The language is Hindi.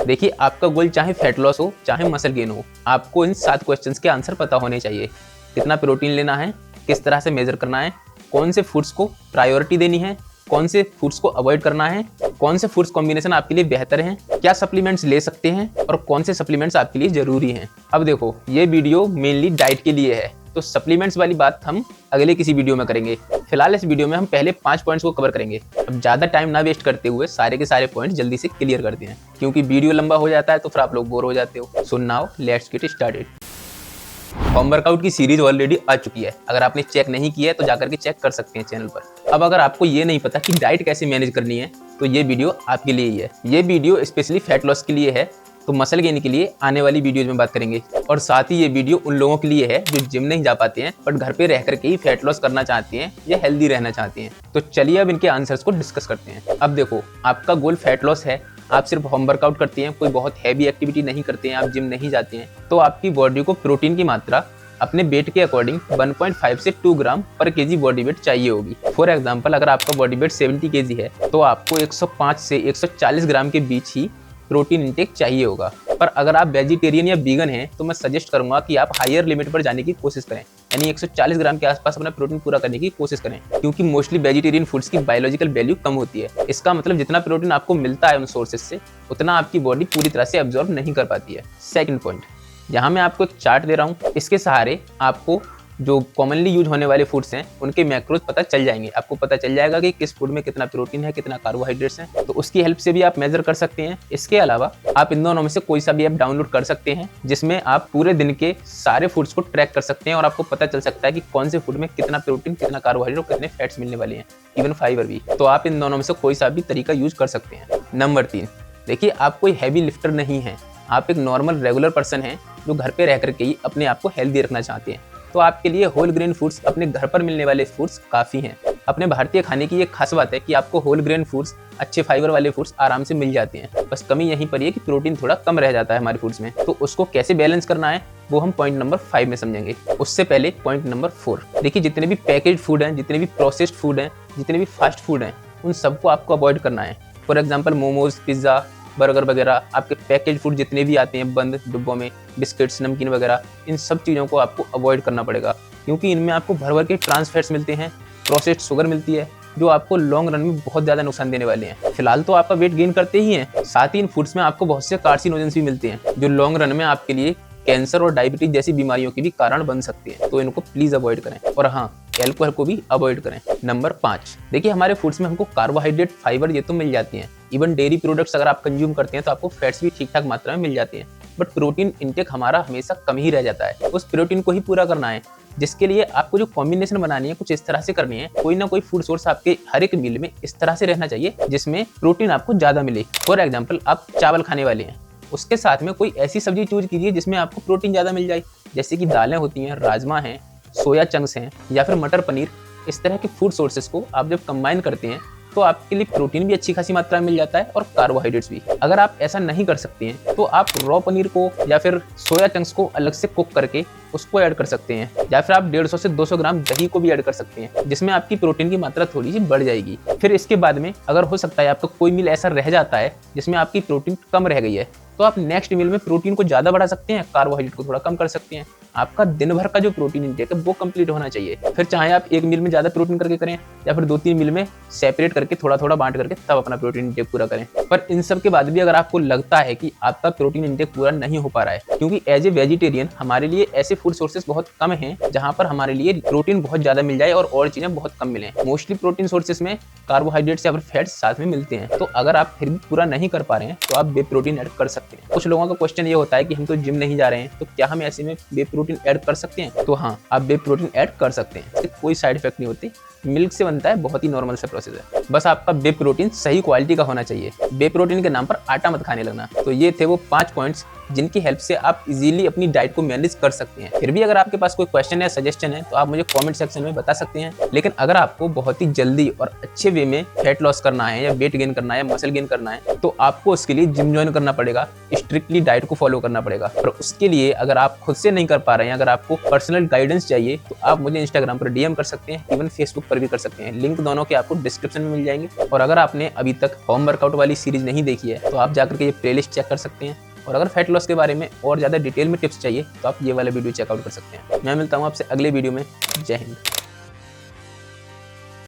देखिए, आपका गोल चाहे फैट लॉस हो चाहे मसल गेन हो, आपको इन 7 क्वेश्चंस के आंसर पता होने चाहिए। कितना प्रोटीन लेना है, किस तरह से मेजर करना है, कौन से फूड्स को प्रायोरिटी देनी है, कौन से फूड्स को अवॉइड करना है, कौन से फूड्स कॉम्बिनेशन आपके लिए बेहतर हैं, क्या सप्लीमेंट्स ले सकते हैं और कौन से सप्लीमेंट्स आपके लिए जरूरी हैं। अब देखो, ये वीडियो मेनली डाइट के लिए है, तो सप्लीमेंट्स वाली बात हम अगले किसी वीडियो में करेंगे। फिलहाल इस वीडियो में हम पहले 5 पॉइंट्स को कवर करेंगे। अब ज्यादा टाइम ना वेस्ट करते हुए सारे के सारे पॉइंट्स जल्दी से क्लियर करते हैं, क्योंकि वीडियो लंबा हो जाता है तो फिर आप लोग बोर हो जाते हो। So now let's get started. Home workout की सीरीज ऑलरेडी आ चुकी है, अगर आपने चेक नहीं किया है तो जाकर के चेक कर सकते हैं चैनल पर। अब अगर आपको ये नहीं पता कि डाइट कैसे मैनेज करनी है तो ये वीडियो आपके लिए ही है। ये वीडियो स्पेशली फैट लॉस के लिए है, तो मसल गेन के लिए आने वाली वीडियोज में बात करेंगे। और साथ ही ये वीडियो उन लोगों के लिए है जो जिम नहीं जा पाते हैं बट घर पे रह करके ही फैट लॉस करना चाहते हैं या हेल्दी रहना चाहते हैं। तो चलिए अब इनके आंसर्स को डिस्कस करते हैं। अब देखो, आपका गोल फैट लॉस है, आप सिर्फ होम वर्कआउट करते हैं, कोई बहुत हैवी एक्टिविटी नहीं करते हैं, आप जिम नहीं जाते हैं, तो आपकी बॉडी को प्रोटीन की मात्रा अपने वेट के अकॉर्डिंग 1.5 से 2 ग्राम पर केजी बॉडी वेट चाहिए होगी। फॉर एग्जांपल, अगर आपका बॉडी वेट 70 केजी है तो आपको 105 से 140 ग्राम के बीच ही प्रोटीन इंटेक चाहिए होगा। पर अगर आप वेजिटेरियन या वीगन हैं तो मैं सजेस्ट करूंगा कि आप हायर लिमिट पर जाने की कोशिश करें, यानी 140 ग्राम के आसपास अपना प्रोटीन पूरा करने की कोशिश करें, क्योंकि मोस्टली वेजिटेरियन फूड्स की बायोलॉजिकल वैल्यू कम होती है। इसका मतलब जितना प्रोटीन आपको मिलता है उन सोर्सेज से, उतना आपकी बॉडी पूरी तरह से एब्जॉर्ब नहीं कर पाती है। सेकंड पॉइंट, यहाँ मैं आपको एक चार्ट दे रहा हूँ, इसके सहारे आपको जो कॉमनली यूज होने वाले फूड्स हैं उनके मैक्रोज पता चल जाएंगे। आपको पता चल जाएगा कि किस फूड में कितना प्रोटीन है, कितना कार्बोहाइड्रेट्स हैं, तो उसकी हेल्प से भी आप मेजर कर सकते हैं। इसके अलावा आप इन दोनों में से कोई सा भी ऐप डाउनलोड कर सकते हैं जिसमें आप पूरे दिन के सारे फूड्स को ट्रैक कर सकते हैं और आपको पता चल सकता है कि कौन से फूड में कितना प्रोटीन, कितना कार्बोहाइड्रेट और कितने फैट्स मिलने वाले हैं, इवन फाइबर भी। तो आप इन दोनों में से कोई सा भी तरीका यूज कर सकते हैं। नंबर 3, देखिए, आप कोई हैवी लिफ्टर नहीं है, आप एक नॉर्मल रेगुलर पर्सन हैं जो घर पे रह करके ही अपने आप को हेल्दी रखना चाहते हैं, तो आपके लिए होल ग्रेन फूड्स, अपने घर पर मिलने वाले फूड्स काफ़ी हैं। अपने भारतीय खाने की एक खास बात है कि आपको होल ग्रेन फूड्स, अच्छे फाइबर वाले फूड्स आराम से मिल जाते हैं। बस कमी यहीं पर है कि प्रोटीन थोड़ा कम रह जाता है हमारे फूड्स में, तो उसको कैसे बैलेंस करना है वो हम पॉइंट नंबर 5 में समझेंगे। उससे पहले पॉइंट नंबर 4, देखिए, जितने भी पैकेज फूड हैं, जितने भी प्रोसेस्ड फूड हैं, जितने भी फास्ट फूड हैं, उन सबको आपको अवॉइड करना है। For example, momos, pizza, burger वगैरह, आपके पैकेज फूड जितने भी आते हैं बंद डिब्बों में, बिस्किट्स, नमकीन वगैरह, इन सब चीज़ों को आपको अवॉइड करना पड़ेगा, क्योंकि इनमें आपको भर भर के ट्रांस फैट्स मिलते हैं, प्रोसेस्ड शुगर मिलती है, जो आपको लॉन्ग रन में बहुत ज़्यादा नुकसान देने वाले हैं। फिलहाल तो आपका वेट गेन करते ही हैं, साथ ही इन फूड्स में आपको बहुत से कार्सिनोजेंस भी मिलते हैं जो लॉन्ग रन में आपके लिए कैंसर और डायबिटीज जैसी बीमारियों के भी कारण बन सकते हैं, तो इनको प्लीज अवॉइड करें। और हाँ, एल्कोहल को भी अवॉइड करें। नंबर 5, देखिए, हमारे फूड्स में हमको कार्बोहाइड्रेट, फाइबर ये तो मिल जाती हैं, इवन डेयरी प्रोडक्ट्स अगर आप कंज्यूम करते हैं तो आपको फैट्स भी ठीक ठाक मात्रा में मिल जाते हैं, बट प्रोटीन इंटेक हमारा हमेशा कम ही रह जाता है। उस प्रोटीन को ही पूरा करना है, जिसके लिए आपको जो कॉम्बिनेशन बनानी है कुछ इस तरह से करनी है, कोई ना कोई फूड सोर्स आपके हर एक मील में इस तरह से रहना चाहिए जिसमें प्रोटीन आपको ज्यादा मिले। फॉर एग्जाम्पल, आप चावल खाने वाले हैं, उसके साथ में कोई ऐसी सब्जी चूज कीजिए जिसमें आपको प्रोटीन ज़्यादा मिल जाए, जैसे कि दालें होती हैं, राजमा हैं, सोया चंक्स हैं, या फिर मटर पनीर। इस तरह के फूड सोर्सेज को आप जब कंबाइन करते हैं तो आपके लिए प्रोटीन भी अच्छी खासी मात्रा में मिल जाता है और कार्बोहाइड्रेट्स भी। अगर आप ऐसा नहीं कर सकते हैं तो आप रॉ पनीर को या फिर सोया चंक्स को अलग से कुक करके उसको ऐड कर सकते हैं, या फिर आप 150 से 200 ग्राम दही को भी ऐड कर सकते हैं, जिसमें आपकी प्रोटीन की मात्रा थोड़ी सी बढ़ जाएगी। फिर इसके बाद में अगर हो सकता है आपका कोई मील ऐसा रह जाता है जिसमें आपकी प्रोटीन कम रह गई है, तो आप नेक्स्ट मील में प्रोटीन को ज़्यादा बढ़ा सकते हैं, कार्बोहाइड्रेट को थोड़ा कम कर सकते हैं। आपका दिन भर का जो प्रोटीन इंटेक है वो कंप्लीट होना चाहिए। फिर चाहे आप एक मील में ज़्यादा प्रोटीन करके करें या फिर 2-3 मील में सेपरेट करके थोड़ा थोड़ा बांट करके तब अपना प्रोटीन इंटेक पूरा करें। पर इन सब के बाद भी अगर आपको लगता है कि आपका प्रोटीन इंटेक पूरा नहीं हो पा रहा है, क्योंकि एज ए वेजिटेरियन हमारे लिए ऐसे फूड सोर्सेज बहुत कम हैं जहाँ पर हमारे लिए प्रोटीन बहुत ज़्यादा मिल जाए और चीज़ें बहुत कम मिलें। मोस्टली प्रोटीन सोर्सेज में कार्बोहाइड्रेट्स या फिर फैट्स साथ में मिलते हैं, तो अगर आप फिर भी पूरा नहीं कर पा रहे हैं तो आप बे प्रोटीन ऐड कर सकते हैं। कुछ लोगों का क्वेश्चन ये होता है कि हम तो जिम नहीं जा रहे हैं, तो क्या हम ऐसे में बे प्रोटीन ऐड कर सकते हैं? तो हाँ, आप बे प्रोटीन ऐड कर सकते हैं, इससे कोई साइड इफेक्ट नहीं होती, मिल्क से बनता है, बहुत ही नॉर्मल सा प्रोसेस है। बस आपका बे प्रोटीन सही क्वालिटी का होना चाहिए, बे प्रोटीन के नाम पर आटा मत खाने लगना। तो ये थे वो 5 पॉइंट्स जिनकी हेल्प से आप इजीली अपनी डाइट को मैनेज कर सकते हैं। फिर भी अगर आपके पास कोई क्वेश्चन या सजेशन है तो आप मुझे कमेंट सेक्शन में बता सकते हैं। लेकिन अगर आपको बहुत ही जल्दी और अच्छे वे में फैट लॉस करना है या वेट गेन करना है या मसल गेन करना है तो आपको उसके लिए जिम ज्वाइन करना पड़ेगा, स्ट्रिक्टली डाइट को फॉलो करना पड़ेगा। और उसके लिए अगर आप खुद से नहीं कर पा रहे हैं, अगर आपको पर्सनल गाइडेंस चाहिए तो आप मुझे इंस्टाग्राम पर डीएम कर सकते हैं, इवन फेसबुक पर भी कर सकते हैं। लिंक दोनों के आपको डिस्क्रिप्शन में मिल जाएंगे। और अगर आपने अभी तक होम वर्कआउट वाली सीरीज नहीं देखी है तो आप जाकर के ये प्लेलिस्ट चेक कर सकते हैं। और अगर फैट लॉस के बारे में और ज़्यादा डिटेल में टिप्स चाहिए तो आप ये वाला वीडियो चेकआउट कर सकते हैं। मैं मिलता हूँ आपसे अगले वीडियो में। जय हिंद।